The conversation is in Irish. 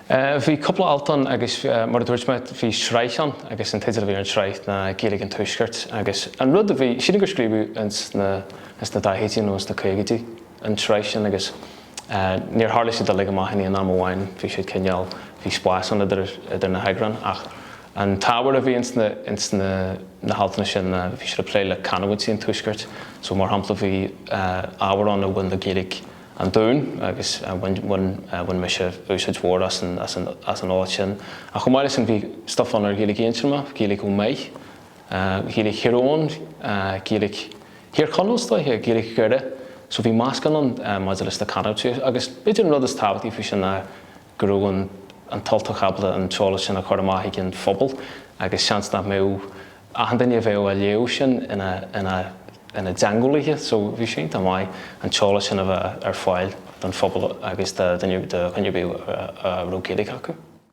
Bhí coppla altan agus mar a dúirt meid bhí sreichean agus an teidir a bhí an sreicht na Gaeilge an tuaisceart agus an rud a bhí sin gur scríbú is na daithítí nó na cúigetí an sreichean agus níor hála siad a le amachchaí an amháin bhí siad cinneal bhí spásan idir na heagran ach an tábhar a bhí na haltaine sin bhí siad a pléile canhútí an tuaisceart so mar hampla bhí ábharán a bhain na Gaeilge an dún agus bhain me se úsáid mhór as an áit sin. A chumáile sin bhí stofan ar Gaeilge Éintearma, Gaeilge Ó Maith, Gaeilge Chiaráin, Gaeilge Hiorchonalstoithe, Gaeilge Gurda, so bhí máscan an maidir na canabtú agus beidir an rud is tábhachtí fao sin go raibh an talta chabla an teola sin a chuir amach an phobal agus seans nach mé a daine bheith a léú sin ina deangolaithe, so bhí sin amach an teola sin a bheith ar fáil don phobal agus de chuine bhíh Gaeilge acu.